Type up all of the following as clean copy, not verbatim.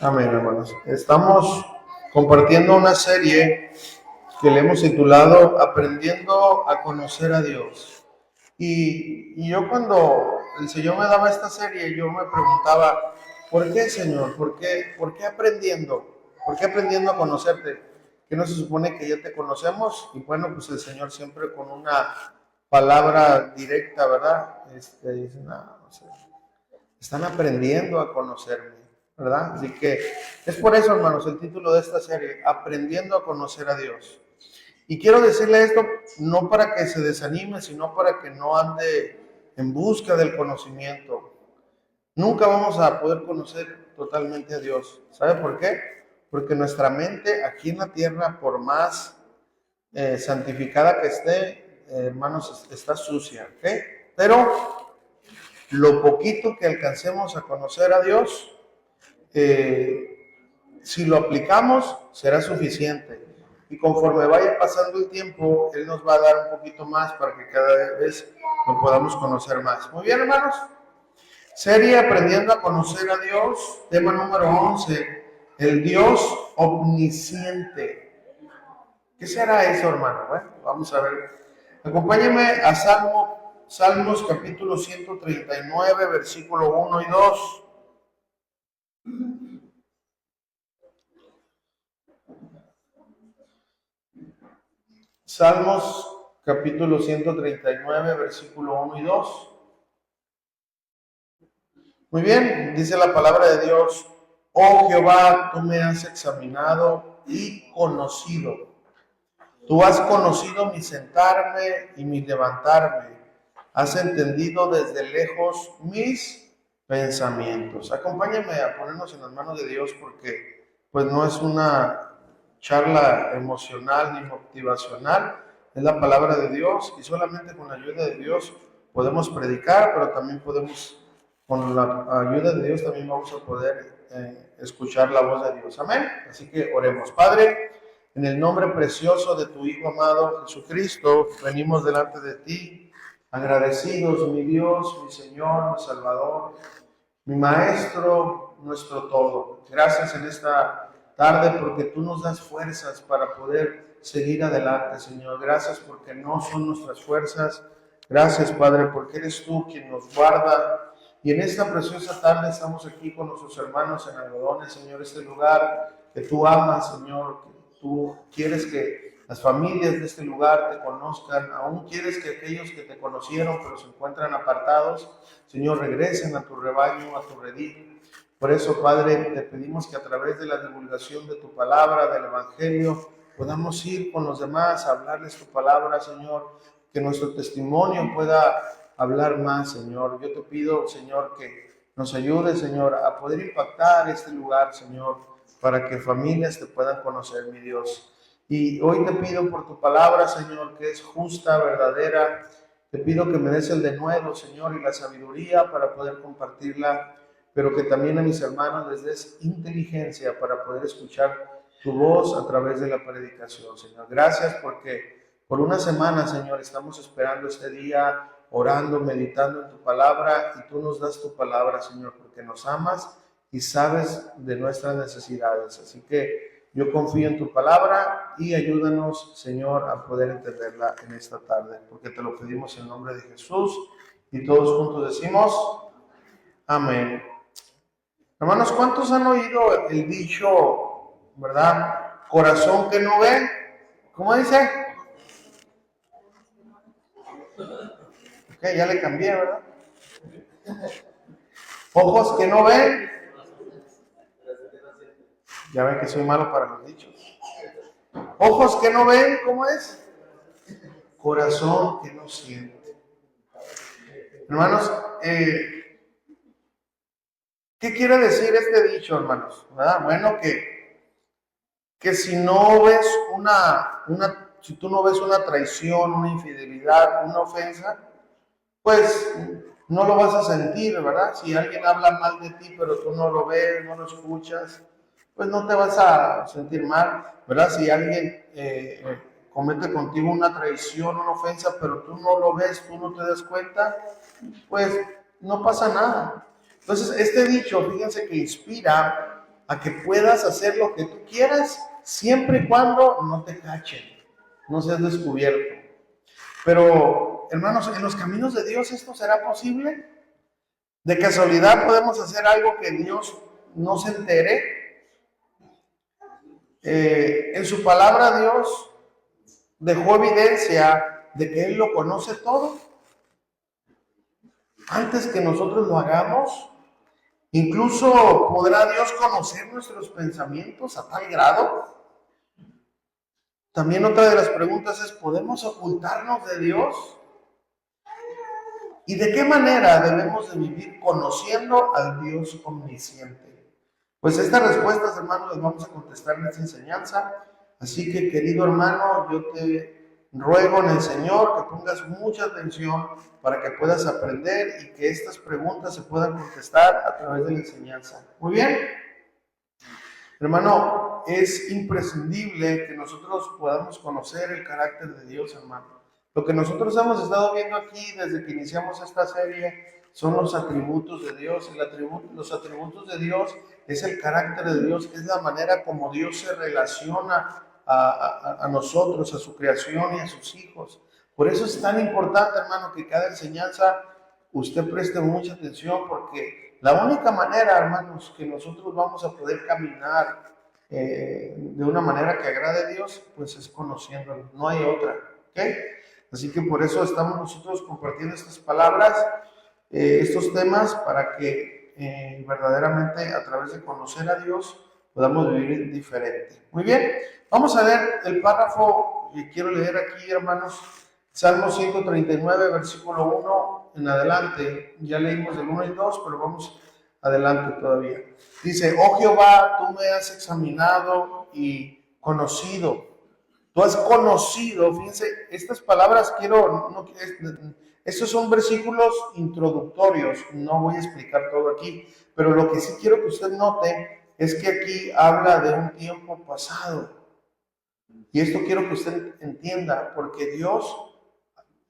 Amén, hermanos. Estamos compartiendo una serie que le hemos titulado Aprendiendo a conocer a Dios. Y yo cuando el Señor me daba esta serie, yo me preguntaba, ¿por qué, Señor? ¿Por qué aprendiendo? ¿Por qué aprendiendo a conocerte? ¿Que no se supone que ya te conocemos? Y bueno, pues el Señor siempre con una palabra directa, ¿verdad? Dice, no sé, están aprendiendo a conocerme, ¿verdad? Así que es por eso, hermanos, el título de esta serie, Aprendiendo a conocer a Dios. Y quiero decirle esto no para que se desanime, sino para que no ande en busca del conocimiento. Nunca vamos a poder conocer totalmente a Dios. ¿Sabe por qué? Porque nuestra mente aquí en la tierra, por más santificada que esté, hermanos, está sucia, ¿ok? Pero lo poquito que alcancemos a conocer a Dios, si lo aplicamos, será suficiente. Y conforme vaya pasando el tiempo, Él nos va a dar un poquito más para que cada vez lo podamos conocer más. Muy bien, hermanos. Serie Aprendiendo a conocer a Dios, tema número 11, el Dios omnisciente. ¿Qué será eso, hermano? Bueno, vamos a ver. Acompáñenme a Salmos capítulo 139, versículo 1 y 2. Salmos capítulo 139, versículo 1 y 2. Muy bien, dice la palabra de Dios, oh Jehová, tú me has examinado y conocido. Tú has conocido mi sentarme y mi levantarme. Has entendido desde lejos mis pensamientos. Acompáñame a ponernos en las manos de Dios porque pues no es una charla emocional ni motivacional, es la palabra de Dios y solamente con la ayuda de Dios podemos predicar, pero también podemos, con la ayuda de Dios también vamos a poder escuchar la voz de Dios. Amén. Así que oremos. Padre, en el nombre precioso de tu Hijo amado Jesucristo, venimos delante de ti, agradecidos, mi Dios, mi Señor, mi Salvador, mi Maestro, nuestro todo. Gracias en esta tarde porque tú nos das fuerzas para poder seguir adelante, Señor. Gracias porque no son nuestras fuerzas. Gracias, Padre, porque eres tú quien nos guarda. Y en esta preciosa tarde estamos aquí con nuestros hermanos en Algodones, Señor, este lugar que tú amas, Señor, que tú quieres que las familias de este lugar te conozcan, aún quieres que aquellos que te conocieron pero se encuentran apartados, Señor, regresen a tu rebaño, a tu redil. Por eso, Padre, te pedimos que a través de la divulgación de tu palabra, del Evangelio, podamos ir con los demás a hablarles tu palabra, Señor, que nuestro testimonio pueda hablar más, Señor. Yo te pido, Señor, que nos ayude, Señor, a poder impactar este lugar, Señor, para que familias te puedan conocer, mi Dios. Y hoy te pido por tu palabra, Señor, que es justa, verdadera. Te pido que me des el denuedo, Señor, y la sabiduría para poder compartirla, pero que también a mis hermanos les des inteligencia para poder escuchar tu voz a través de la predicación, Señor. Gracias porque por una semana, Señor, estamos esperando este día, orando, meditando en tu palabra, y tú nos das tu palabra, Señor, porque nos amas y sabes de nuestras necesidades. Así que yo confío en tu palabra y ayúdanos, Señor, a poder entenderla en esta tarde, porque te lo pedimos en nombre de Jesús y todos juntos decimos amén. Hermanos, ¿cuántos han oído el dicho, verdad? Corazón que no ve, ¿cómo dice? Ok, ya le cambié, ¿verdad? Ojos que no ven. Ya ven que soy malo para los dichos. Ojos que no ven, ¿cómo es? Corazón que no siente. Hermanos, ¿qué quiere decir este dicho, hermanos? ¿Verdad? Bueno, que si no ves si tú no ves una traición, una infidelidad, una ofensa, pues no lo vas a sentir, ¿verdad? Si alguien habla mal de ti, pero tú no lo ves, no lo escuchas, pues no te vas a sentir mal, ¿verdad? Si alguien comete contigo una traición, una ofensa, pero tú no lo ves, tú no te das cuenta, pues no pasa nada. Entonces, este dicho, fíjense que inspira a que puedas hacer lo que tú quieras, siempre y cuando no te cachen, no seas descubierto. Pero, hermanos, en los caminos de Dios, ¿esto será posible? ¿De casualidad podemos hacer algo que Dios no se entere? En su palabra Dios dejó evidencia de que Él lo conoce todo. Antes que nosotros lo hagamos, incluso podrá Dios conocer nuestros pensamientos a tal grado. También otra de las preguntas es, ¿podemos ocultarnos de Dios? ¿Y de qué manera debemos de vivir conociendo al Dios omnisciente? Pues estas respuestas, hermanos, las vamos a contestar en esta enseñanza. Así que, querido hermano, yo te ruego en el Señor que pongas mucha atención para que puedas aprender y que estas preguntas se puedan contestar a través de la enseñanza. Muy bien. Hermano, es imprescindible que nosotros podamos conocer el carácter de Dios, hermano. Lo que nosotros hemos estado viendo aquí desde que iniciamos esta serie son los atributos de Dios. Los atributos de Dios es el carácter de Dios, es la manera como Dios se relaciona a nosotros, a su creación y a sus hijos. Por eso es tan importante, hermano, que cada enseñanza usted preste mucha atención, porque la única manera, hermanos, que nosotros vamos a poder caminar de una manera que agrade a Dios, pues es conociéndolo, no hay otra, ¿ok? Así que por eso estamos nosotros compartiendo estas palabras, estos temas, para que verdaderamente a través de conocer a Dios podamos vivir diferente. Muy bien, vamos a ver el párrafo que quiero leer aquí, hermanos. Salmo 139, versículo 1 en adelante. Ya leímos del 1 y 2, pero vamos adelante todavía. Dice, oh Jehová, tú me has examinado y conocido. Tú has conocido, fíjense, estas palabras estos son versículos introductorios, no voy a explicar todo aquí, pero lo que sí quiero que usted note es que aquí habla de un tiempo pasado. Y esto quiero que usted entienda, porque Dios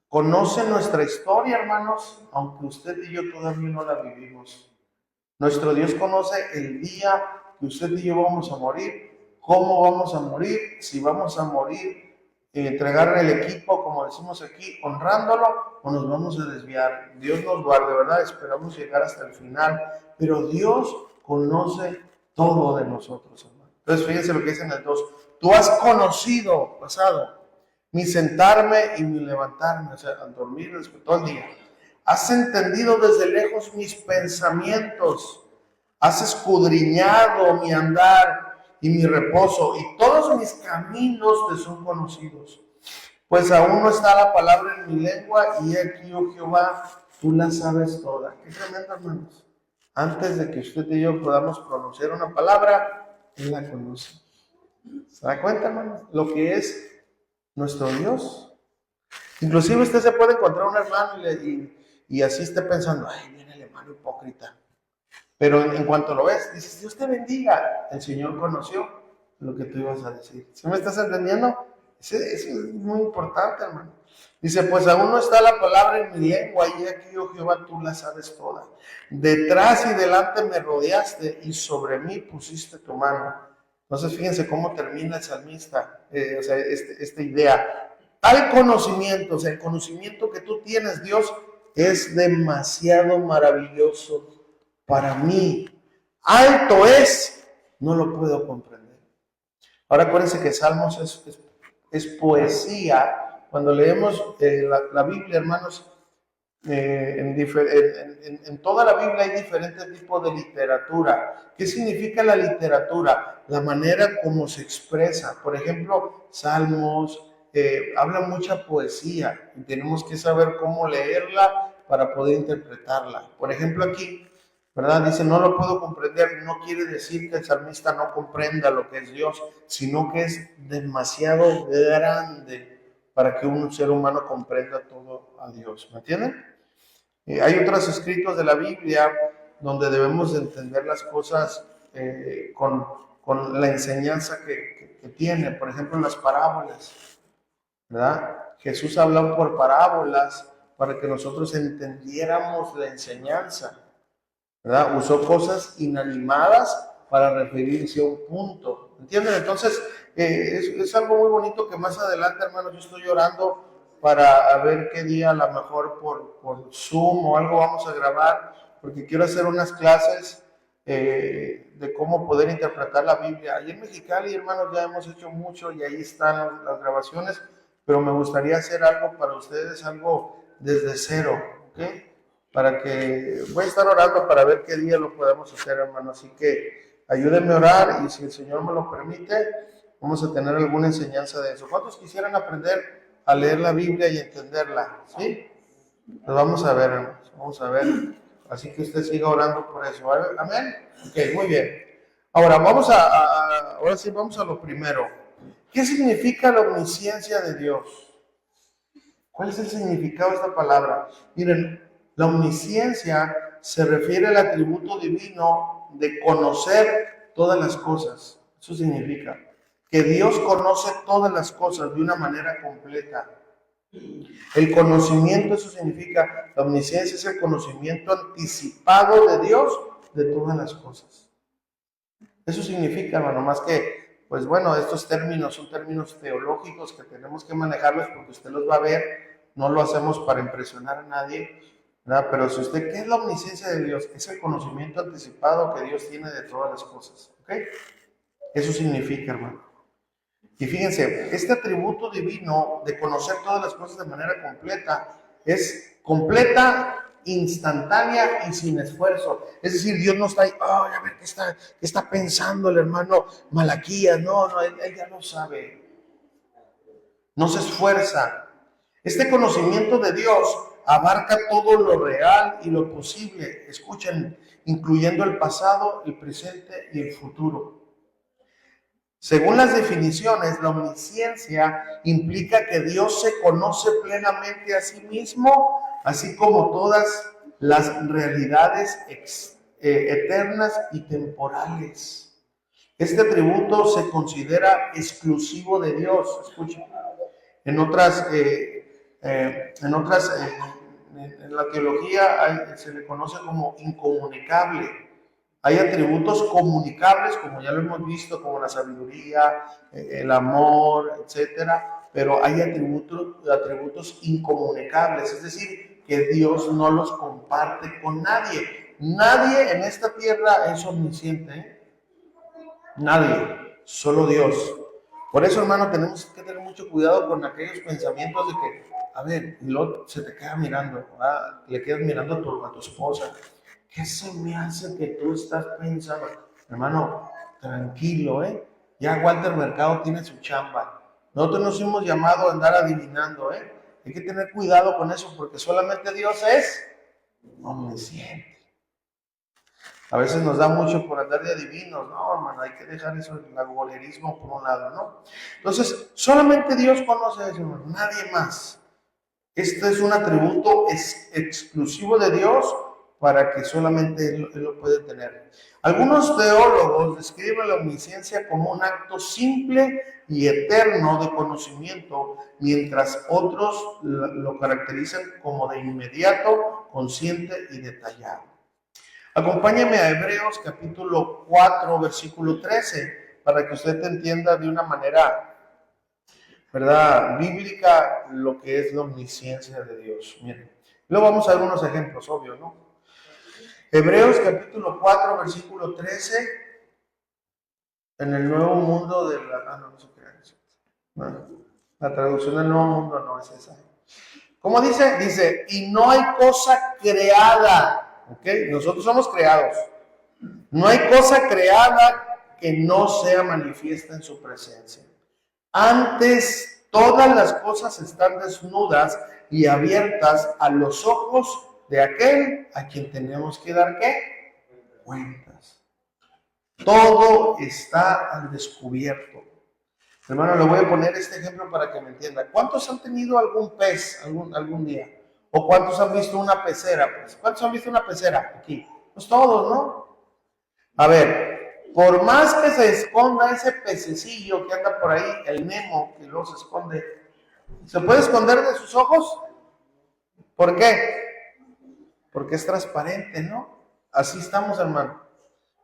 conoce nuestra historia, hermanos, aunque usted y yo todavía no la vivimos. Nuestro Dios conoce el día que usted y yo vamos a morir, cómo vamos a morir, si vamos a morir, entregar el equipo, como decimos aquí, honrándolo, o nos vamos a desviar. Dios nos guarde, ¿verdad? Esperamos llegar hasta el final, pero Dios conoce todo de nosotros, hermano. Entonces, fíjense lo que dice en el 2. Tú has conocido, pasado, mi sentarme y mi levantarme, o sea, al dormir todo el día. Has entendido desde lejos mis pensamientos, has escudriñado mi andar y mi reposo, y todos mis caminos te son conocidos. Pues aún no está la palabra en mi lengua, y aquí, oh Jehová, tú la sabes toda. Qué tremendo, hermanos. Antes de que usted y yo podamos pronunciar una palabra, Él la conoce. ¿Se da cuenta, hermanos? Lo que es nuestro Dios. Inclusive usted se puede encontrar un hermano y así esté pensando, ay, viene el hermano hipócrita. Pero en cuanto lo ves, dices, Dios te bendiga. El Señor conoció lo que tú ibas a decir. ¿Sí me estás entendiendo? Eso es muy importante, hermano. Dice, pues aún no está la palabra en mi lengua, y aquí, oh Jehová, tú la sabes toda. Detrás y delante me rodeaste, y sobre mí pusiste tu mano. Entonces, fíjense cómo termina el salmista, o sea, esta idea. Tal conocimiento, o sea, el conocimiento que tú tienes, Dios, es demasiado maravilloso para mí. Alto es, no lo puedo comprender. Ahora acuérdense que Salmos es poesía. Cuando leemos la Biblia, hermanos, en toda la Biblia hay diferentes tipos de literatura. ¿Qué significa la literatura? La manera como se expresa. Por ejemplo, Salmos habla mucha poesía y tenemos que saber cómo leerla para poder interpretarla. Por ejemplo, aquí, ¿verdad? Dice, no lo puedo comprender. No quiere decir que el salmista no comprenda lo que es Dios, sino que es demasiado grande para que un ser humano comprenda todo a Dios. ¿Me entienden? Hay otros escritos de la Biblia donde debemos de entender las cosas con la enseñanza que tiene. Por ejemplo, en las parábolas, ¿verdad? Jesús habló por parábolas para que nosotros entendiéramos la enseñanza. ¿verdad? Usó cosas inanimadas para referirse a un punto, ¿entienden? Entonces, es algo muy bonito que más adelante, hermanos, yo estoy orando para ver qué día, a lo mejor por Zoom o algo vamos a grabar, porque quiero hacer unas clases de cómo poder interpretar la Biblia. Ahí en Mexicali, hermanos, ya hemos hecho mucho y ahí están las grabaciones, pero me gustaría hacer algo para ustedes, algo desde cero, ¿ok? Para que voy a estar orando para ver qué día lo podemos hacer, hermano. Así que ayúdenme a orar y si el Señor me lo permite, vamos a tener alguna enseñanza de eso. ¿Cuántos quisieran aprender a leer la Biblia y entenderla? ¿Sí? Pues vamos a ver, hermanos, vamos a ver. Así que usted siga orando por eso. ¿Amén? Ok, muy bien. Ahora, ahora sí, vamos a lo primero. ¿Qué significa la omnisciencia de Dios? ¿Cuál es el significado de esta palabra? Miren, la omnisciencia se refiere al atributo divino de conocer todas las cosas. Eso significa que Dios conoce todas las cosas de una manera completa. El conocimiento, eso significa, la omnisciencia es el conocimiento anticipado de Dios de todas las cosas. Eso significa, hermano, más que, pues bueno, estos términos son términos teológicos que tenemos que manejarlos porque usted los va a ver, no lo hacemos para impresionar a nadie, ¿verdad? Pero si usted, ¿qué es la omnisciencia de Dios? Es el conocimiento anticipado que Dios tiene de todas las cosas, ¿ok? Eso significa, hermano. Y fíjense, este atributo divino de conocer todas las cosas de manera completa es completa, instantánea y sin esfuerzo. Es decir, Dios no está ahí, oh, a ver qué está pensando el hermano Malaquías. No, él ya lo sabe. No se esfuerza. Este conocimiento de Dios abarca todo lo real y lo posible. Escuchen, incluyendo el pasado, el presente y el futuro. Según las definiciones, la omnisciencia implica que Dios se conoce plenamente a sí mismo, así como todas las realidades eternas y temporales. Este atributo se considera exclusivo de Dios. Escuchen. En la teología se le conoce como incomunicable. Hay atributos comunicables, como ya lo hemos visto, como la sabiduría, el amor, etcétera, pero hay atributos incomunicables, es decir, que Dios no los comparte con nadie. Nadie en esta tierra es omnisciente, ¿eh? Nadie, solo Dios. Por eso, hermano, tenemos que tener mucho cuidado con aquellos pensamientos de que, a ver, y luego se te queda mirando, le quedas mirando a tu esposa. ¿Qué se me hace que tú estás pensando? Hermano, tranquilo, ¿eh? Ya Walter Mercado tiene su chamba. Nosotros nos hemos llamado a andar adivinando, ¿eh? Hay que tener cuidado con eso porque solamente Dios es omnisciente. A veces nos da mucho por andar de adivinos, no, hermano, hay que dejar eso, el agorerismo por un lado, ¿no? Entonces, solamente Dios conoce eso, hermano, nadie más. Este es un atributo exclusivo de Dios para que solamente Él lo puede tener. Algunos teólogos describen la omnisciencia como un acto simple y eterno de conocimiento, mientras otros lo caracterizan como de inmediato, consciente y detallado. Acompáñeme a Hebreos capítulo 4, versículo 13, para que usted entienda de una manera, ¿verdad?, bíblica lo que es la omnisciencia de Dios. Miren, luego vamos a ver unos ejemplos, obvio, ¿no? Hebreos capítulo 4, versículo 13, en el Nuevo Mundo de la... no sé qué es. No, la traducción del Nuevo Mundo no es esa. ¿Cómo dice? Dice, y no hay cosa creada, ¿ok? Nosotros somos creados. No hay cosa creada que no sea manifiesta en su presencia. Antes, todas las cosas están desnudas y abiertas a los ojos de aquel a quien tenemos que dar, ¿qué? Cuentas. Todo está al descubierto. Hermano, le voy a poner este ejemplo para que me entienda. ¿Cuántos han tenido algún pez algún día? ¿O cuántos han visto una pecera? Pues, ¿cuántos han visto una pecera aquí? Pues todos, ¿no? A ver, por más que se esconda ese pececillo que anda por ahí, el Nemo, que luego se esconde, ¿se puede esconder de sus ojos? ¿Por qué? Porque es transparente, ¿no? Así estamos, hermano.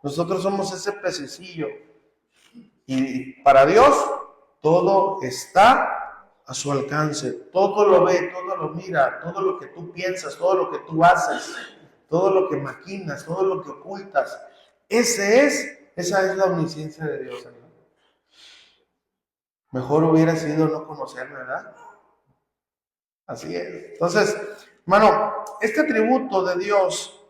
Nosotros somos ese pececillo. Y para Dios, todo está a su alcance. Todo lo ve, todo lo mira, todo lo que tú piensas, todo lo que tú haces, todo lo que maquinas, todo lo que ocultas. Esa es la omnisciencia de Dios, hermano. Mejor hubiera sido no conocerme, ¿verdad? Así es. Entonces, hermano, este atributo de Dios,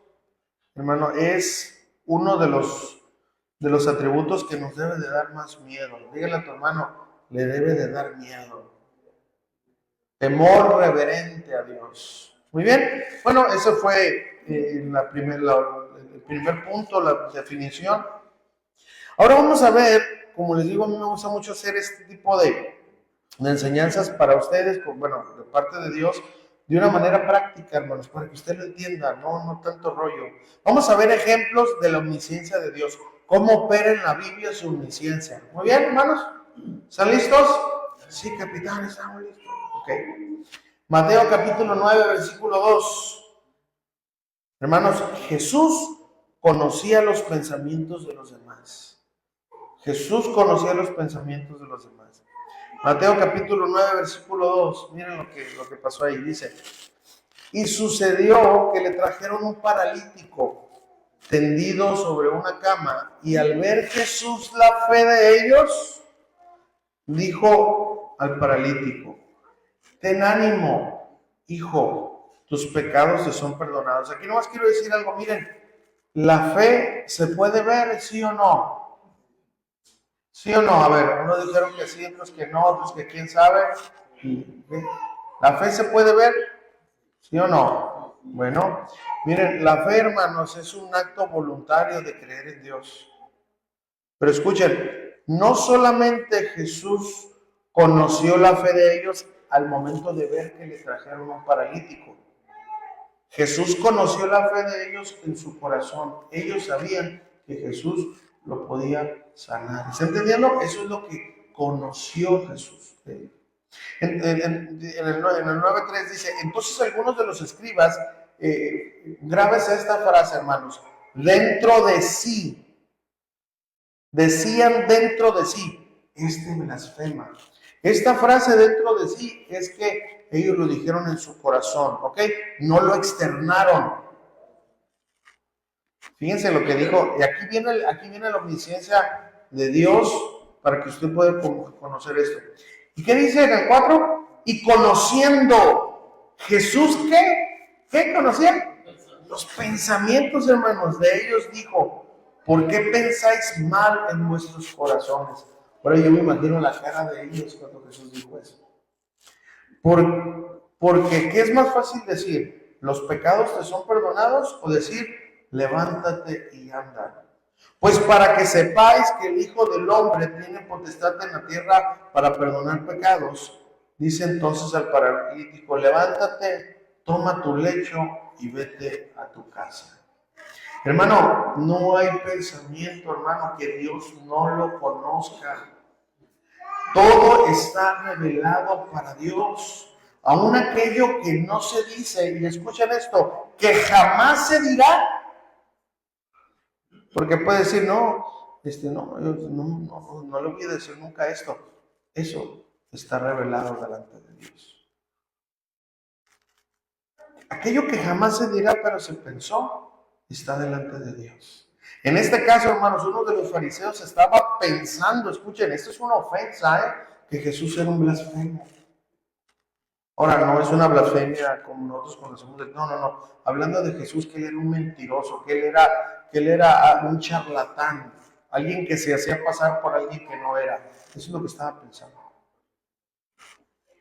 hermano, es uno de los atributos que nos debe de dar más miedo. Dígale a tu hermano, le debe de dar miedo. Temor reverente a Dios. Muy bien. Bueno, eso fue el primer punto, la definición. Ahora vamos a ver, como les digo, a mí me gusta mucho hacer este tipo de enseñanzas para ustedes, bueno, de parte de Dios, de una manera práctica, hermanos, para que usted lo entienda, no tanto rollo. Vamos a ver ejemplos de la omnisciencia de Dios, cómo opera en la Biblia su omnisciencia. Muy bien, hermanos, ¿están listos? Sí, capitán, estamos listos. Ok. Mateo capítulo 9, versículo 2. Hermanos, Jesús conocía los pensamientos de los demás. Jesús conocía los pensamientos de los demás. Mateo capítulo 9, versículo 2. Miren lo que pasó ahí. Dice, y sucedió que le trajeron un paralítico tendido sobre una cama, y al ver Jesús la fe de ellos, dijo al paralítico, ten ánimo, hijo, tus pecados te son perdonados. Aquí nomás quiero decir algo, miren, la fe se puede ver, ¿sí o no? ¿Sí o no? A ver, unos dijeron que sí, otros que no, otros que quién sabe. ¿La fe se puede ver? ¿Sí o no? Bueno, miren, la fe, hermanos, es un acto voluntario de creer en Dios. Pero escuchen, no solamente Jesús conoció la fe de ellos al momento de ver que le trajeron un paralítico. Jesús conoció la fe de ellos en su corazón. Ellos sabían que Jesús lo podía sanar. ¿Está entendiendo? Eso es lo que conoció Jesús. En el 9.3 dice, entonces algunos de los escribas, grábese esta frase, hermanos, dentro de sí, decían dentro de sí, este blasfema. Esta frase dentro de sí es que ellos lo dijeron en su corazón, ¿ok? No lo externaron. Fíjense lo que dijo, y aquí viene la omnisciencia de Dios para que usted pueda conocer esto. ¿Y qué dice en el 4? Y conociendo Jesús, ¿qué conocía? Los pensamientos, hermanos, de ellos dijo, ¿por qué pensáis mal en vuestros corazones? Ahora yo me imagino la cara de ellos cuando Jesús dijo eso. Porque, ¿qué es más fácil decir? ¿Los pecados te son perdonados? O decir, levántate y anda. Pues para que sepáis que el Hijo del Hombre tiene potestad en la tierra para perdonar pecados, dice entonces al paralítico, levántate, toma tu lecho y vete a tu casa. Hermano, no hay pensamiento, hermano, que Dios no lo conozca. Todo está revelado para Dios. Aún aquello que no se dice, y escuchen esto, que jamás se dirá. Porque puede decir, no le voy a decir nunca esto. Eso está revelado delante de Dios. Aquello que jamás se dirá, pero se pensó, está delante de Dios. En este caso, hermanos, uno de los fariseos estaba pensando, escuchen, esto es una ofensa, que Jesús era un blasfemo. Ahora, no es una blasfemia como nosotros conocemos. No. Hablando de Jesús, que él era un mentiroso, que él era un charlatán, alguien que se hacía pasar por alguien que no era. Eso es lo que estaba pensando.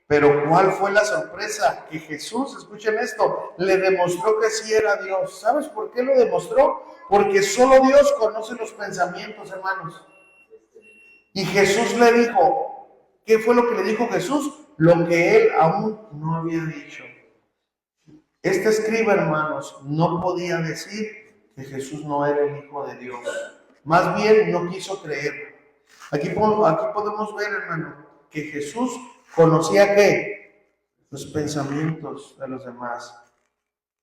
Pero ¿cuál fue la sorpresa? Que Jesús, escuchen esto, le demostró que sí era Dios. ¿Sabes por qué lo demostró? Porque solo Dios conoce los pensamientos, hermanos. Y Jesús le dijo, ¿qué fue lo que le dijo Jesús? Lo que él aún no había dicho. Este escriba, hermanos, no podía decir que Jesús no era el Hijo de Dios. Más bien no quiso creer. Aquí podemos ver, hermano, que Jesús conocía ¿qué? Los pensamientos de los demás.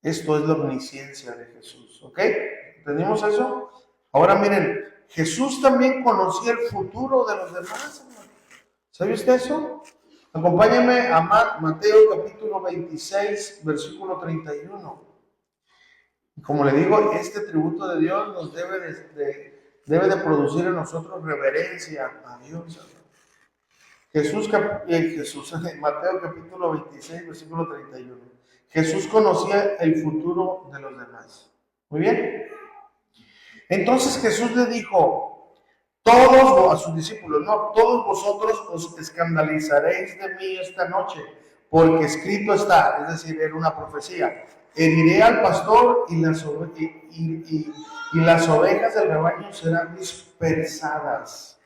Esto es la omnisciencia de Jesús, ¿ok? ¿Entendimos eso? Ahora miren, Jesús también conocía el futuro de los demás, hermano. ¿Sabe usted eso? Acompáñenme a Mateo capítulo 26, versículo 31. Como le digo, este tributo de Dios nos debe de producir en nosotros reverencia a Dios. Mateo capítulo 26, versículo 31. Jesús conocía el futuro de los demás. Muy bien. Entonces Jesús le dijo, a sus discípulos, no, todos vosotros os escandalizaréis de mí esta noche, porque escrito está, es decir, era una profecía, heriré al pastor y las ovejas del rebaño serán dispersadas.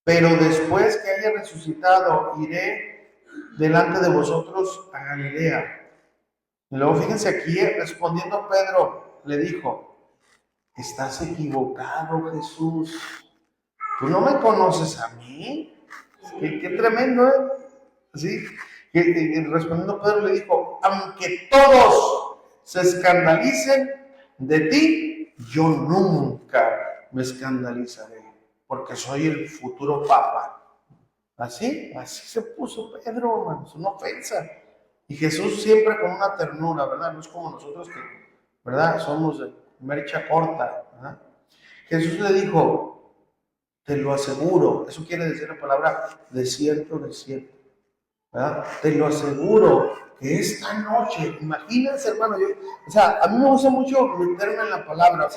Pero después que haya resucitado, iré delante de vosotros a Galilea. Y luego fíjense aquí, respondiendo Pedro, le dijo, estás equivocado, Jesús. ¿Tú no me conoces a mí? Qué tremendo, ¿eh? ¿Sí? Respondiendo Pedro le dijo, aunque todos se escandalicen de ti, yo nunca me escandalizaré, porque soy el futuro papa. Así se puso Pedro, hermanos, una ofensa. Y Jesús siempre con una ternura, ¿verdad? No es como nosotros que, ¿verdad? Somos de mecha corta, ¿verdad? Jesús le dijo, te lo aseguro, eso quiere decir la palabra de cierto, ¿verdad? Te lo aseguro que esta noche, imagínense, hermano, a mí me gusta mucho meterme en la palabra,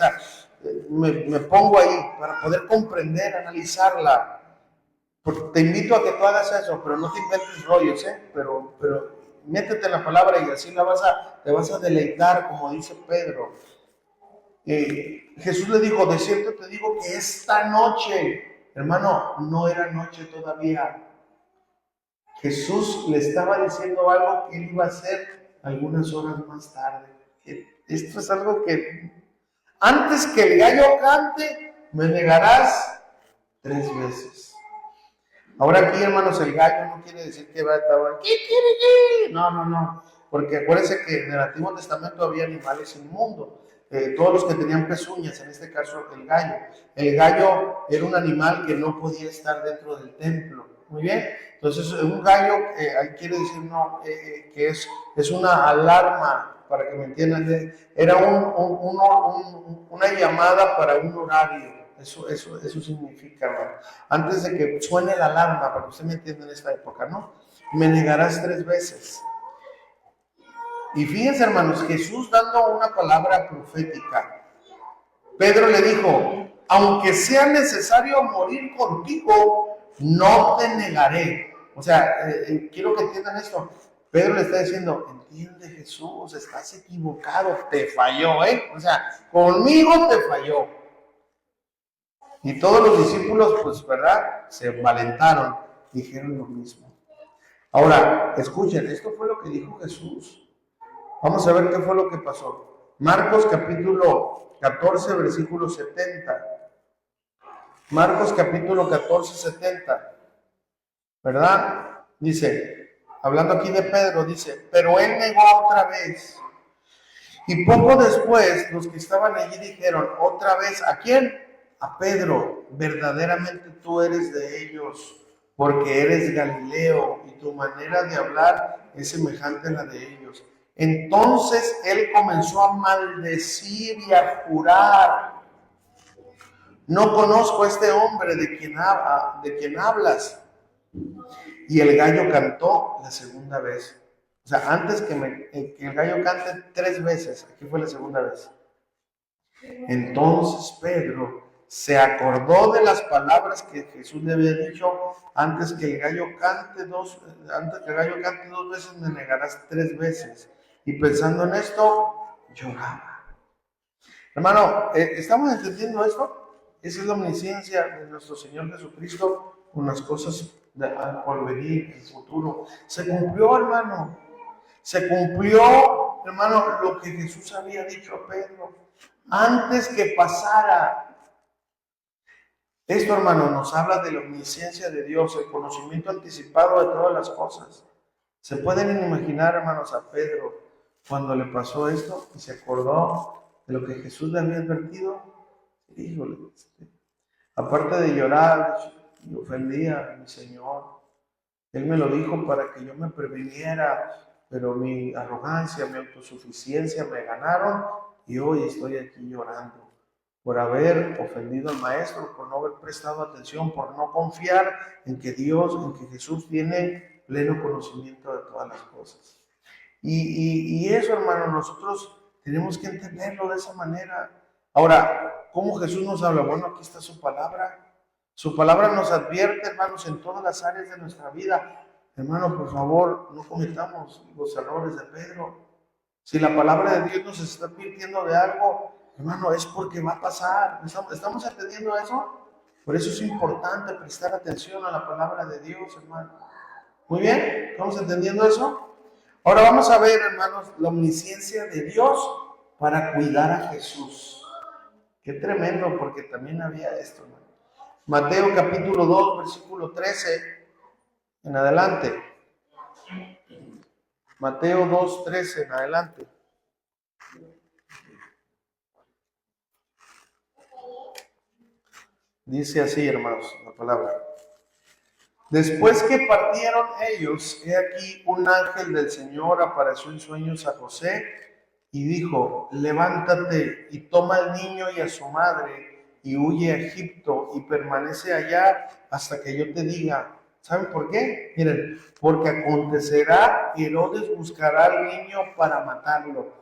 me pongo ahí para poder comprender, analizarla. Te invito a que tú hagas eso, pero no te inventes rollos, pero métete en la palabra y así te vas a deleitar, como dice Pedro. Jesús le dijo, de cierto te digo que esta noche, hermano, no era noche todavía. Jesús le estaba diciendo algo que él iba a hacer algunas horas más tarde. Esto es algo que, antes que el gallo cante, me negarás 3 veces. Ahora aquí, hermanos, el gallo no quiere decir que estaba, ¿qué quiere? No, porque acuérdense que en el Antiguo Testamento había animales inmundos, todos los que tenían pezuñas, en este caso el gallo. El gallo era un animal que no podía estar dentro del templo, muy bien. Entonces, un gallo, ahí quiere decir que es una alarma, para que me entiendan, era una llamada para un horario. Eso significa, hermano. Antes de que suene la alarma, para que usted me entienda en esta época, ¿no? Me negarás 3 veces. Y fíjense, hermanos, Jesús dando una palabra profética. Pedro le dijo, aunque sea necesario morir contigo, no te negaré. Quiero que entiendan esto. Pedro le está diciendo, entiende, Jesús, estás equivocado, te falló, conmigo te falló. Y todos los discípulos, pues, ¿verdad? Se envalentaron, dijeron lo mismo. Ahora, escuchen, esto fue lo que dijo Jesús. Vamos a ver qué fue lo que pasó. Marcos capítulo 14, versículo 70. Marcos capítulo 14, 70. ¿Verdad? Dice, hablando aquí de Pedro, dice, pero él negó otra vez. Y poco después, los que estaban allí dijeron, otra vez, ¿a quién? A Pedro, verdaderamente tú eres de ellos, porque eres Galileo y tu manera de hablar es semejante a la de ellos. Entonces él comenzó a maldecir y a jurar, no conozco a este hombre de quien hablas. Y el gallo cantó la segunda vez. Antes que el gallo cante 3 veces, aquí fue la segunda vez. Entonces Pedro se acordó de las palabras que Jesús le había dicho, antes que el gallo cante 2 veces, me negarás 3 veces. Y pensando en esto, lloraba. Hermano, ¿estamos entendiendo esto? Esa es la omnisciencia de nuestro Señor Jesucristo con las cosas por venir, el futuro. Se cumplió, hermano. Se cumplió, hermano, lo que Jesús había dicho a Pedro antes que pasara. Esto, hermano, nos habla de la omnisciencia de Dios, el conocimiento anticipado de todas las cosas. ¿Se pueden imaginar, hermanos, a Pedro cuando le pasó esto y se acordó de lo que Jesús le había advertido, híjole, aparte de llorar y ofendía a mi Señor, Él me lo dijo para que yo me previniera, pero mi arrogancia, mi autosuficiencia me ganaron y hoy estoy aquí llorando por haber ofendido al Maestro, por no haber prestado atención, por no confiar en que Dios, en que Jesús tiene pleno conocimiento de todas las cosas. Y eso, hermano, nosotros tenemos que entenderlo de esa manera. Ahora, ¿cómo Jesús nos habla? Bueno, aquí está su palabra. Su palabra nos advierte, hermanos, en todas las áreas de nuestra vida. Hermano, por favor, no cometamos los errores de Pedro. Si la palabra de Dios nos está advirtiendo de algo, hermano, es porque va a pasar. ¿Estamos entendiendo eso? Por eso es importante prestar atención a la palabra de Dios, hermano. Muy bien, ¿estamos entendiendo eso? Ahora vamos a ver, hermanos, la omnisciencia de Dios para cuidar a Jesús. Qué tremendo, porque también había esto, hermano. Mateo capítulo 2, versículo 13 en adelante. Mateo 2, 13 en adelante. Dice así, hermanos, la palabra. Después que partieron ellos, he aquí un ángel del Señor apareció en sueños a José y dijo, levántate y toma al niño y a su madre y huye a Egipto y permanece allá hasta que yo te diga. ¿Saben por qué? Miren, porque acontecerá, Herodes buscará al niño para matarlo.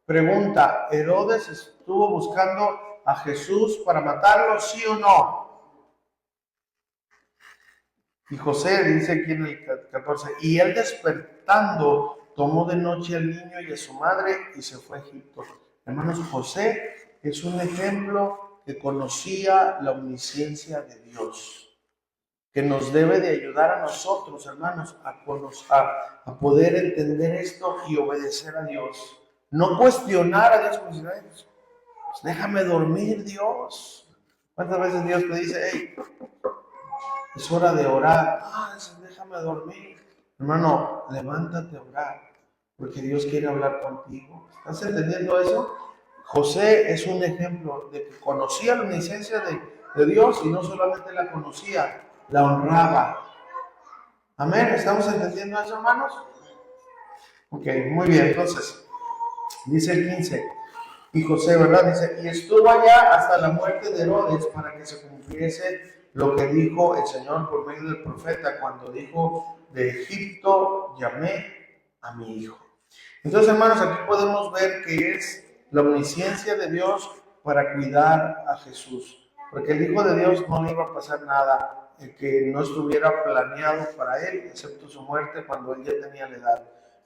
Pregunta, ¿Herodes estuvo buscando a Jesús para matarlo, sí o no? Y José dice aquí en el 14, y él despertando tomó de noche al niño y a su madre y se fue a Egipto. Hermanos, José es un ejemplo que conocía la omnisciencia de Dios, que nos debe de ayudar a nosotros, hermanos, a poder entender esto y obedecer a Dios. No cuestionar a Dios, como pues déjame dormir, Dios. ¿Cuántas veces Dios te dice, hey, es hora de orar? Déjame dormir. Hermano, levántate a orar, porque Dios quiere hablar contigo. ¿Estás entendiendo eso? José es un ejemplo de que conocía la omnisciencia de Dios y no solamente la conocía, la honraba. Amén. ¿Estamos entendiendo eso, hermanos? Ok, muy bien. Entonces, dice el 15. Y José, ¿verdad? Dice, y estuvo allá hasta la muerte de Herodes para que se cumpliese lo que dijo el Señor por medio del profeta cuando dijo, de Egipto llamé a mi hijo. Entonces, hermanos, aquí podemos ver que es la omnisciencia de Dios para cuidar a Jesús. Porque el Hijo de Dios no le iba a pasar nada que no estuviera planeado para él, excepto su muerte cuando él ya tenía la edad.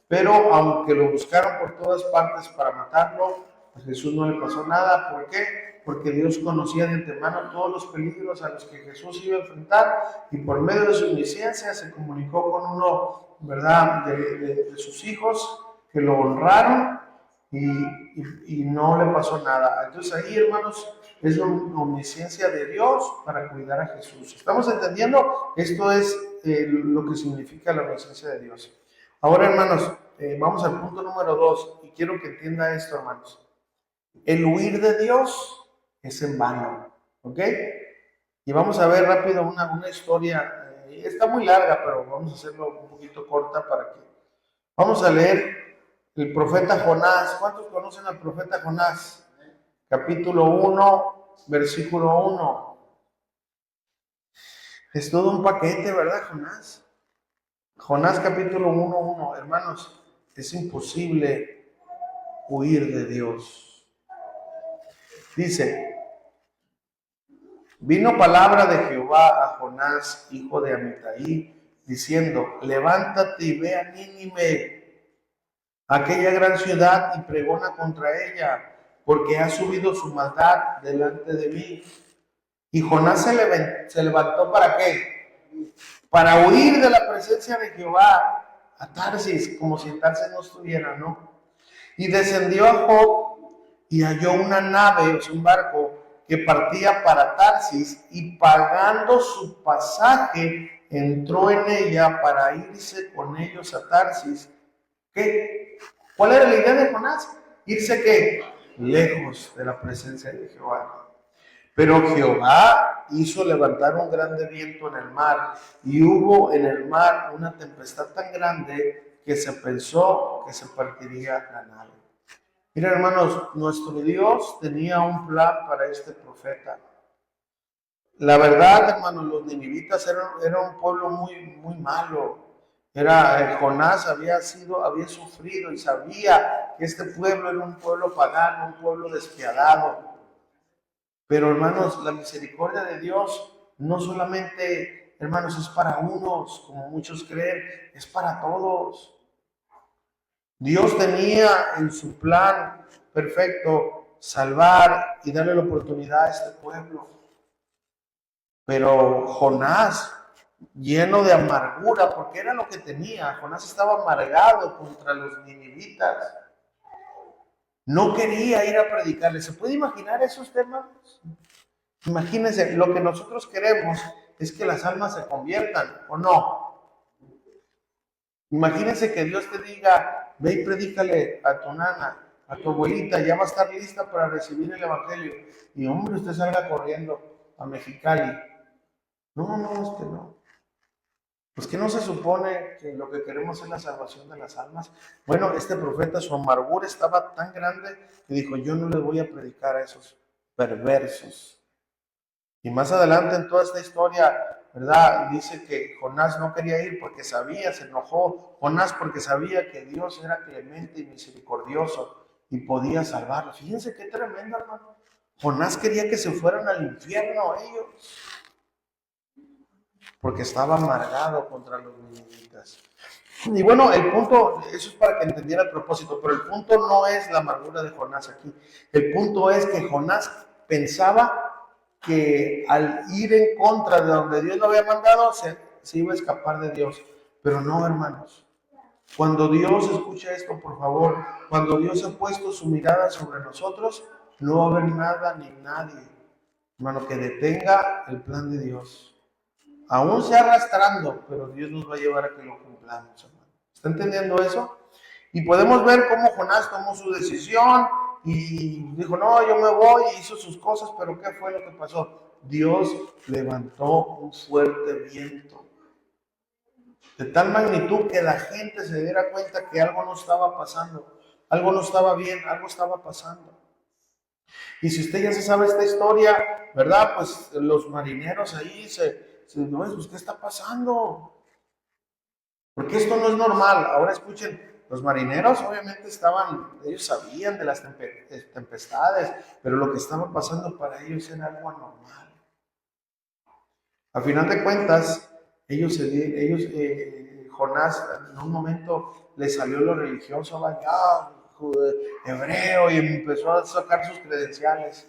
Pero aunque lo buscaron por todas partes para matarlo, a Jesús no le pasó nada. ¿Por qué? Porque Dios conocía de antemano todos los peligros a los que Jesús iba a enfrentar y por medio de su omnisciencia se comunicó con uno, ¿verdad?, de sus hijos que lo honraron y no le pasó nada. Entonces ahí, hermanos, es la omnisciencia de Dios para cuidar a Jesús. ¿Estamos entendiendo? Esto es lo que significa la omnisciencia de Dios. Ahora, hermanos, vamos al punto número 2 y quiero que entienda esto, hermanos. El huir de Dios es en vano, ¿ok? Y vamos a ver rápido una historia, está muy larga, pero vamos a hacerlo un poquito corta para que... Vamos a leer el profeta Jonás. ¿Cuántos conocen al profeta Jonás? Capítulo 1, versículo 1. Es todo un paquete, ¿verdad, Jonás? Jonás capítulo 1:1. Hermanos, es imposible huir de Dios. Dice, vino palabra de Jehová a Jonás, hijo de Amitai, diciendo, levántate y ve a Nínive, aquella gran ciudad, y pregona contra ella, porque ha subido su maldad delante de mí. Y Jonás se levantó ¿para qué? Para huir de la presencia de Jehová a Tarsis, como si en Tarsis no estuviera, ¿no? Y descendió a Job y halló una nave, o sea, un barco, que partía para Tarsis, y pagando su pasaje, entró en ella para irse con ellos a Tarsis. ¿Qué? ¿Cuál era la idea de Jonás? ¿Irse qué? lejos de la presencia de Jehová. Pero Jehová hizo levantar un grande viento en el mar, y hubo en el mar una tempestad tan grande que se pensó que se partiría la nave. Mira, hermanos, nuestro Dios tenía un plan para este profeta. La verdad, hermanos, los ninivitas eran un pueblo muy malo. Jonás había sufrido y sabía que este pueblo era un pueblo pagano, un pueblo despiadado. Pero, hermanos, la misericordia de Dios no solamente, hermanos, es para unos, como muchos creen, es para todos. Dios tenía en su plan perfecto salvar y darle la oportunidad a este pueblo. Pero Jonás, lleno de amargura, porque era lo que tenía, Jonás estaba amargado contra los ninivitas. No quería ir a predicarles. ¿Se puede imaginar esos temas? Imagínense, lo que nosotros queremos es que las almas se conviertan, ¿o no? Imagínense que Dios te diga, ve y predícale a tu nana, a tu abuelita, ya va a estar lista para recibir el evangelio. Y hombre, usted salga corriendo a Mexicali. No, es que no. Pues que no se supone que lo que queremos es la salvación de las almas. Bueno, este profeta, su amargura estaba tan grande que dijo, yo no les voy a predicar a esos perversos. Y más adelante en toda esta historia, ¿verdad? Dice que Jonás no quería ir porque sabía, se enojó Jonás porque sabía que Dios era clemente y misericordioso y podía salvarlo. Fíjense qué tremendo, hermano. Jonás quería que se fueran al infierno ellos, porque estaba amargado contra los ninivitas. Y bueno, el punto, eso es para que entendiera el propósito, pero el punto no es la amargura de Jonás aquí. El punto es que Jonás pensaba que al ir en contra de donde Dios lo había mandado, se iba a escapar de Dios. Pero no, hermanos. Cuando Dios escucha esto, por favor, cuando Dios ha puesto su mirada sobre nosotros, no va a haber nada ni nadie, hermano, que detenga el plan de Dios. Aún sea arrastrando, pero Dios nos va a llevar a que lo cumplamos, hermano. ¿Está entendiendo eso? Y podemos ver cómo Jonás tomó su decisión y dijo, no, yo me voy, y hizo sus cosas, pero ¿qué fue lo que pasó? Dios levantó un fuerte viento, de tal magnitud que la gente se diera cuenta que algo no estaba pasando, algo no estaba bien, algo estaba pasando. Y si usted ya se sabe esta historia, ¿verdad? Pues los marineros ahí no, pues, ¿qué está pasando? Porque esto no es normal. Ahora escuchen, los marineros obviamente ellos sabían de las tempestades, pero lo que estaba pasando para ellos era algo anormal. A final de cuentas, Jonás en un momento le salió lo religioso, vaya, hebreo, y empezó a sacar sus credenciales.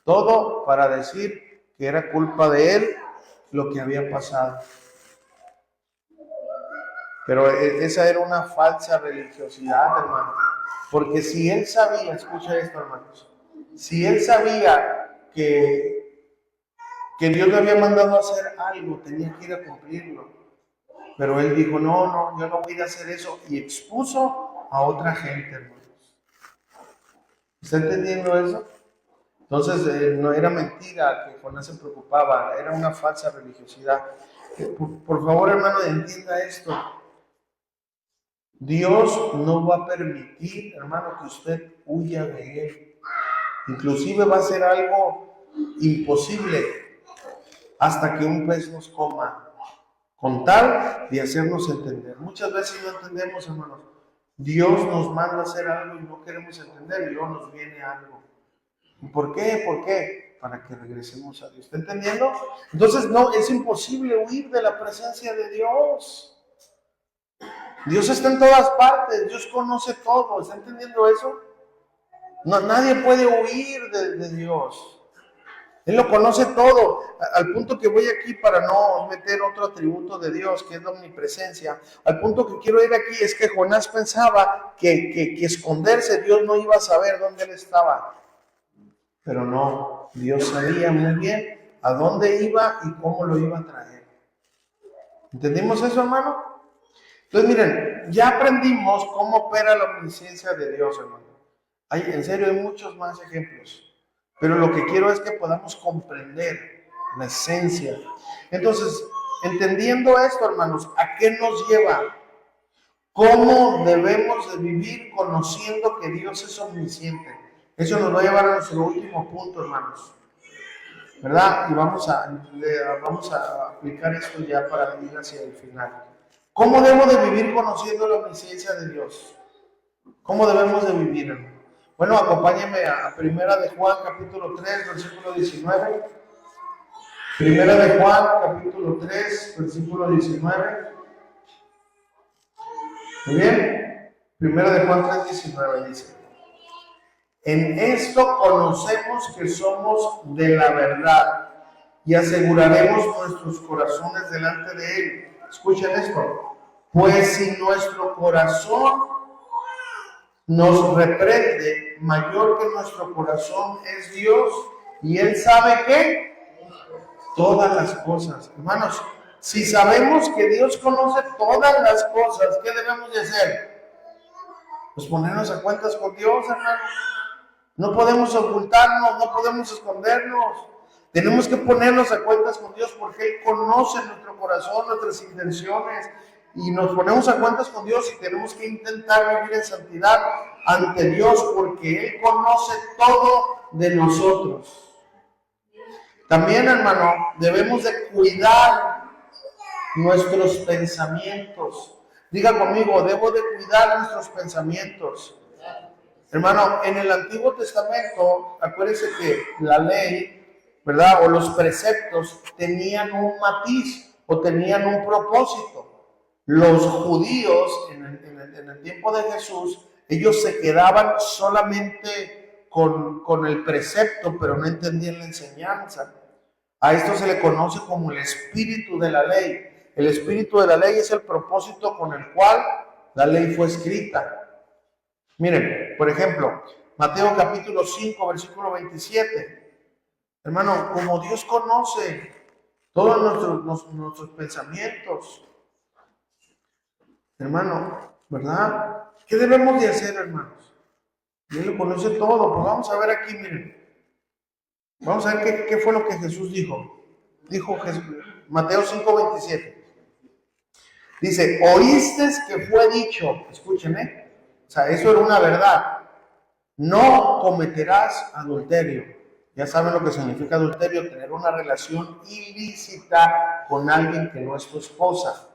Todo para decir que era culpa de él lo que había pasado. Pero esa era una falsa religiosidad, hermano. Porque si él sabía, escucha esto, hermanos, si él sabía que Dios le había mandado a hacer algo, tenía que ir a cumplirlo. Pero él dijo, no, yo no voy a hacer eso. Y expuso a otra gente, hermanos. ¿Está entendiendo eso? Entonces, no era mentira que Jonás se preocupaba, era una falsa religiosidad. Por favor, hermano, entienda esto. Dios no va a permitir, hermano, que usted huya de Él. Inclusive va a ser algo imposible hasta que un pez nos coma, con tal de hacernos entender. Muchas veces no entendemos, hermanos. Dios nos manda a hacer algo y no queremos entender y luego nos viene algo. ¿Y por qué? ¿Por qué? Para que regresemos a Dios. ¿Está entendiendo? Entonces, no, es imposible huir de la presencia de Dios. Dios está en todas partes, Dios conoce todo. ¿Está entendiendo eso? No, nadie puede huir de Dios. Él lo conoce todo, al punto que voy aquí para no meter otro atributo de Dios, que es la omnipresencia. Al punto que quiero ir aquí es que Jonás pensaba que esconderse, Dios no iba a saber dónde él estaba. Pero no, Dios sabía muy bien a dónde iba y cómo lo iba a traer. ¿Entendimos eso, hermano? Entonces, miren, ya aprendimos cómo opera la omnisciencia de Dios, hermano. En serio, hay muchos más ejemplos. Pero lo que quiero es que podamos comprender la esencia. Entonces, entendiendo esto, hermanos, ¿a qué nos lleva? ¿Cómo debemos de vivir conociendo que Dios es omnisciente? Eso nos va a llevar a nuestro último punto, hermanos. ¿Verdad? Y vamos a aplicar esto ya para ir hacia el final. ¿Cómo debo de vivir conociendo la omnisciencia de Dios? ¿Cómo debemos de vivir, hermano? Bueno, acompáñenme a Primera de Juan, capítulo 3, versículo 19. Primera de Juan, capítulo 3, versículo 19. Muy bien. Primera de Juan 3, 19 dice: en esto conocemos que somos de la verdad y aseguraremos nuestros corazones delante de Él. Escuchen esto. Pues si nuestro corazón nos reprende, mayor que nuestro corazón es Dios, y Él sabe que todas las cosas. Hermanos, si sabemos que Dios conoce todas las cosas, ¿qué debemos de hacer? Pues ponernos a cuentas con Dios, hermanos. No podemos ocultarnos, no podemos escondernos. Tenemos que ponernos a cuentas con Dios porque Él conoce nuestro corazón, nuestras intenciones. Y nos ponemos a cuentas con Dios y tenemos que intentar vivir en santidad ante Dios porque Él conoce todo de nosotros. También, hermano, debemos de cuidar nuestros pensamientos. Diga conmigo, debo de cuidar nuestros pensamientos. Hermano, en el Antiguo Testamento, acuérdense que la ley, ¿verdad? O los preceptos tenían un matiz o tenían un propósito. Los judíos en el tiempo de Jesús, ellos se quedaban solamente con el precepto, pero no entendían la enseñanza. A esto se le conoce como el espíritu de la ley. El espíritu de la ley es el propósito con el cual la ley fue escrita. Miren, por ejemplo, Mateo capítulo 5, versículo 27. Hermano, como Dios conoce todos nuestros pensamientos, hermano, ¿verdad? ¿Qué debemos de hacer, hermanos? Él lo conoce todo. Pues vamos a ver aquí, miren. Vamos a ver qué fue lo que Jesús dijo. Dijo Jesús, Mateo 5, 27. Dice, oíste que fue dicho, escúchenme. O sea, eso era una verdad. No cometerás adulterio. Ya saben lo que significa adulterio, tener una relación ilícita con alguien que no es tu esposa.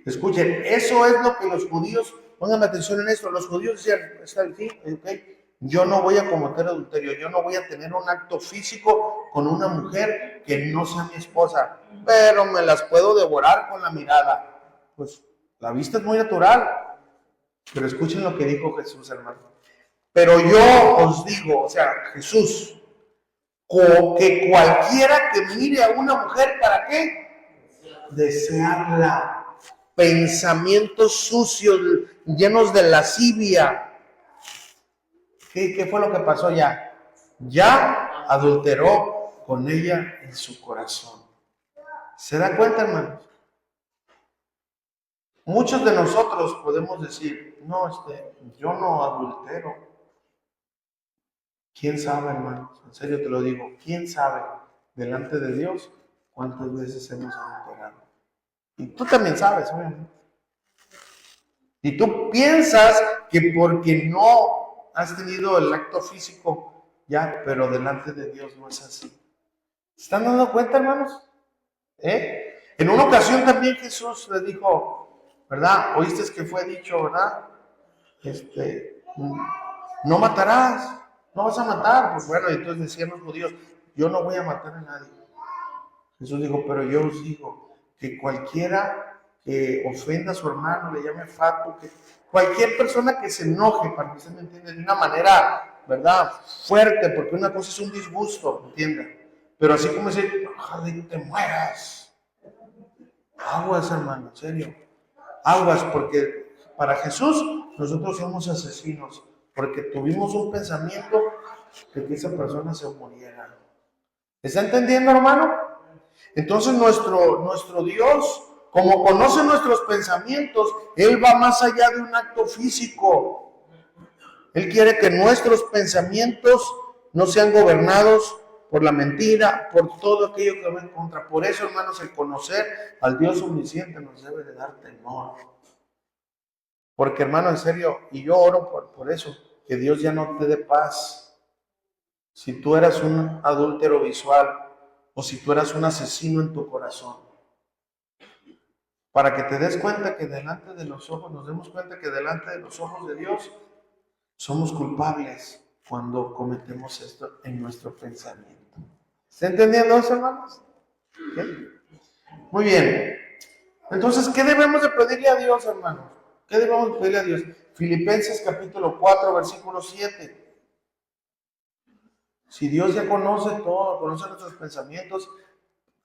Escuchen, eso es lo que los judíos, pónganme atención en esto, los judíos decían, está aquí, okay, yo no voy a cometer adulterio, yo no voy a tener un acto físico con una mujer que no sea mi esposa, pero me las puedo devorar con la mirada. Pues la vista es muy natural. Pero escuchen lo que dijo Jesús, hermano. Pero yo os digo, o sea, Jesús, que cualquiera que mire a una mujer, ¿para qué? Desearla. Pensamientos sucios, llenos de lascivia. ¿Qué fue lo que pasó ya? Ya adulteró con ella en su corazón. ¿Se da cuenta, hermanos? Muchos de nosotros podemos decir, no, yo no adultero. ¿Quién sabe, hermanos? En serio te lo digo, ¿quién sabe delante de Dios cuántas veces hemos adulterado? Y tú también sabes, obviamente. Y tú piensas que porque no has tenido el acto físico, ya, pero delante de Dios no es así. ¿Se están dando cuenta, hermanos? En una ocasión también Jesús le dijo, ¿verdad? Oíste que fue dicho, ¿verdad? No matarás, no vas a matar. Pues bueno, entonces decían los judíos, yo no voy a matar a nadie. Jesús dijo, pero yo os digo que cualquiera que ofenda a su hermano, le llame fatuo, que cualquier persona que se enoje, para que usted me entienda, de una manera, ¿verdad? Fuerte, porque una cosa es un disgusto, ¿entienda? Pero así como decir, ojalá te mueras. Aguas, hermano, en serio. Aguas, porque para Jesús nosotros somos asesinos, porque tuvimos un pensamiento de que esa persona se muriera. ¿Está entendiendo, hermano? Entonces nuestro Dios, como conoce nuestros pensamientos, Él va más allá de un acto físico. Él quiere que nuestros pensamientos no sean gobernados por la mentira, por todo aquello que va en contra. Por eso, hermanos, el conocer al Dios omnisciente nos debe de dar temor. Porque, hermano, en serio, y yo oro por eso, que Dios ya no te dé paz. Si tú eras un adúltero visual o si tú eras un asesino en tu corazón, para que te des cuenta que delante de los ojos, nos demos cuenta que delante de los ojos de Dios somos culpables cuando cometemos esto en nuestro pensamiento. ¿Está entendiendo eso, hermanos? ¿Sí? Muy bien. Entonces, ¿qué debemos de pedirle a Dios, hermanos? ¿Qué debemos de pedirle a Dios? Filipenses capítulo 4, versículo 7. Si Dios ya conoce todo, conoce nuestros pensamientos,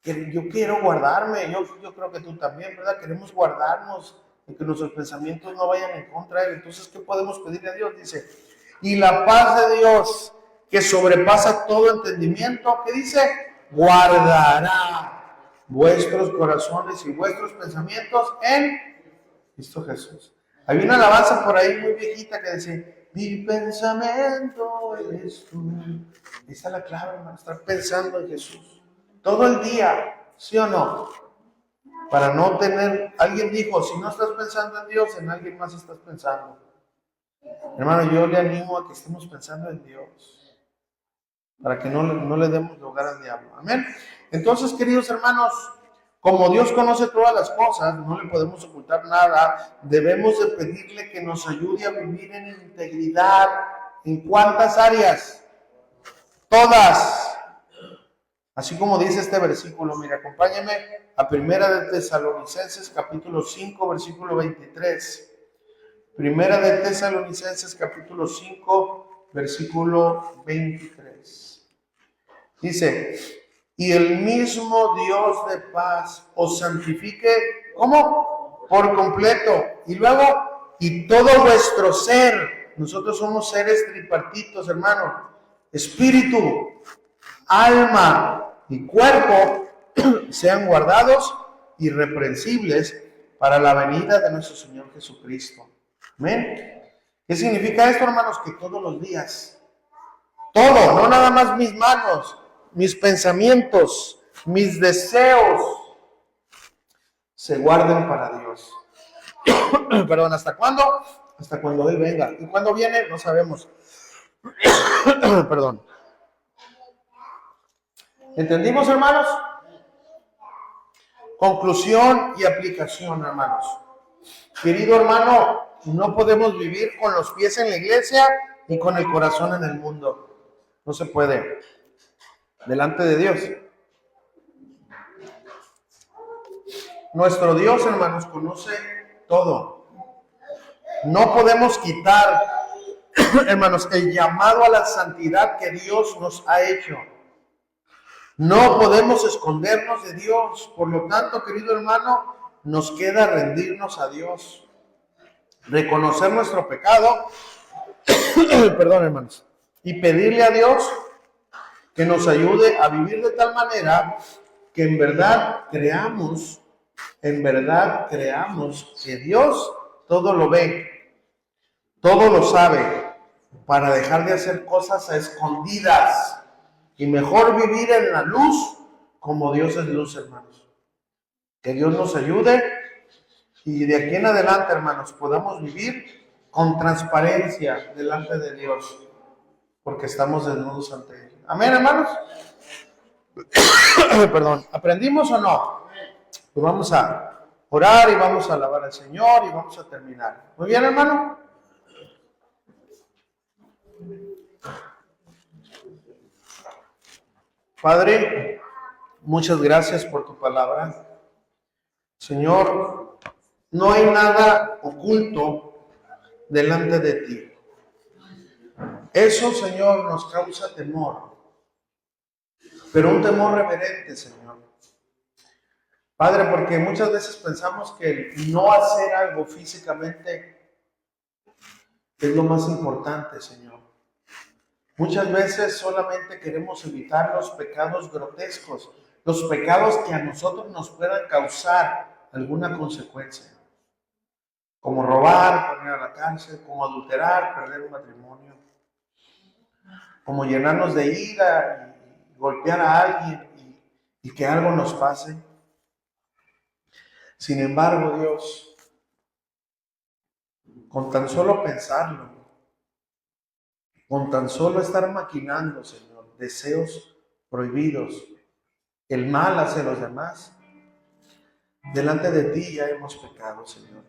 yo quiero guardarme, yo creo que tú también, ¿verdad? Queremos guardarnos y que nuestros pensamientos no vayan en contra de Él. Entonces, ¿qué podemos pedirle a Dios? Dice, y la paz de Dios, que sobrepasa todo entendimiento, ¿qué dice? Guardará vuestros corazones y vuestros pensamientos en Cristo Jesús. Hay una alabanza por ahí muy viejita que dice, mi pensamiento eres tú. Esta es la clave, hermano, estar pensando en Jesús. Todo el día, ¿sí o no? Para no tener, alguien dijo, si no estás pensando en Dios, en alguien más estás pensando. Hermano, yo le animo a que estemos pensando en Dios, para que no le demos lugar al diablo. Amén. Entonces, queridos hermanos, como Dios conoce todas las cosas, no le podemos ocultar nada, debemos de pedirle que nos ayude a vivir en integridad. ¿En cuántas áreas? Todas. Así como dice este versículo, mira, acompáñame a Primera de Tesalonicenses capítulo 5, versículo 23. Primera de Tesalonicenses capítulo 5, versículo 23. Dice, y el mismo Dios de paz os santifique, ¿cómo? Por completo. Y luego, y todo vuestro ser, nosotros somos seres tripartitos, hermano, espíritu, alma y cuerpo, sean guardados irreprensibles para la venida de nuestro Señor Jesucristo. Amén. ¿Qué significa esto, hermanos? Que todos los días, todo, no nada más mis manos, mis pensamientos, mis deseos, se guarden para Dios. Perdón, ¿hasta cuándo? Hasta cuando Él venga. ¿Y cuándo viene? No sabemos. Perdón. ¿Entendimos, hermanos? Conclusión y aplicación, hermanos. Querido hermano, no podemos vivir con los pies en la iglesia y con el corazón en el mundo. No se puede. Delante de Dios. Nuestro Dios, hermanos, conoce todo. No podemos quitar, hermanos, el llamado a la santidad que Dios nos ha hecho. No podemos escondernos de Dios. Por lo tanto, querido hermano, nos queda rendirnos a Dios. Reconocer nuestro pecado, perdón, hermanos, y pedirle a Dios que nos ayude a vivir de tal manera que en verdad creamos que Dios todo lo ve, todo lo sabe, para dejar de hacer cosas a escondidas y mejor vivir en la luz como Dios es luz, hermanos. Que Dios nos ayude y de aquí en adelante, hermanos, podamos vivir con transparencia delante de Dios, porque estamos desnudos ante Él. Amén, hermanos. Perdón, ¿aprendimos o no? Pues vamos a orar y vamos a alabar al Señor y vamos a terminar. Muy bien, hermano. Padre, muchas gracias por tu palabra. Señor, no hay nada oculto delante de ti. Eso, Señor, nos causa temor, pero un temor reverente, Señor. Padre, porque muchas veces pensamos que el no hacer algo físicamente es lo más importante, Señor. Muchas veces solamente queremos evitar los pecados grotescos, los pecados que a nosotros nos puedan causar alguna consecuencia, como robar, por poner a la cárcel, como adulterar, perder un matrimonio, como llenarnos de ira y golpear a alguien y que algo nos pase. Sin embargo, Dios, con tan solo pensarlo, con tan solo estar maquinando, Señor, deseos prohibidos, el mal hacia los demás, delante de ti ya hemos pecado, Señor.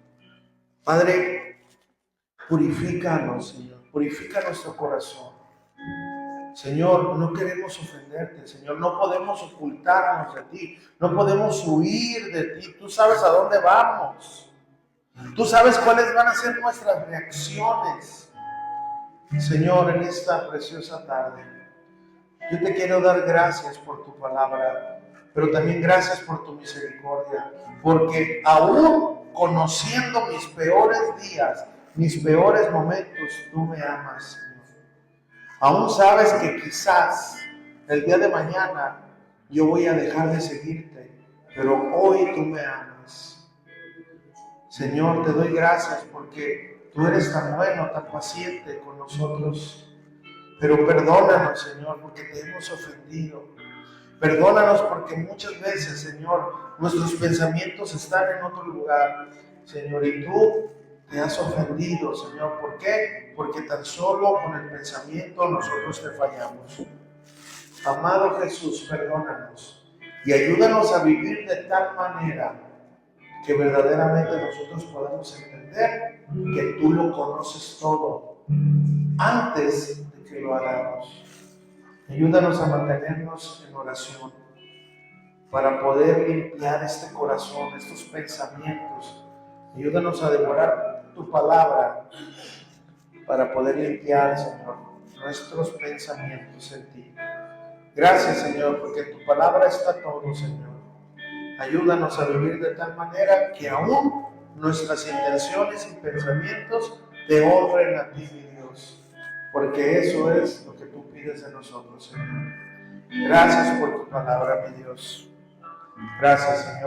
Padre, purifícanos, Señor, purifica nuestro corazón. Señor, no queremos ofenderte, Señor, no podemos ocultarnos de ti, no podemos huir de ti. Tú sabes a dónde vamos, tú sabes cuáles van a ser nuestras reacciones. Señor, en esta preciosa tarde, yo te quiero dar gracias por tu palabra, pero también gracias por tu misericordia, porque aún conociendo mis peores días, mis peores momentos, tú me amas, Señor. Aún sabes que quizás el día de mañana yo voy a dejar de seguirte, pero hoy tú me amas. Señor, te doy gracias porque tú eres tan bueno, tan paciente con nosotros. Pero perdónanos, Señor, porque te hemos ofendido. Perdónanos porque muchas veces, Señor, nuestros pensamientos están en otro lugar, Señor, y tú te has ofendido, Señor. ¿Por qué? Porque tan solo con el pensamiento nosotros te fallamos. Amado Jesús, perdónanos y ayúdanos a vivir de tal manera que verdaderamente nosotros podamos entender que tú lo conoces todo antes de que lo hagamos. Ayúdanos a mantenernos en oración para poder limpiar este corazón, estos pensamientos. Ayúdanos a devorar tu palabra para poder limpiar, Señor, nuestros pensamientos en ti. Gracias, Señor, porque en tu palabra está todo, Señor. Ayúdanos a vivir de tal manera que aún nuestras intenciones y pensamientos te honren a ti, mi Dios, porque eso es lo que tú pides de nosotros, Señor. Gracias por tu palabra, mi Dios. Gracias, Señor.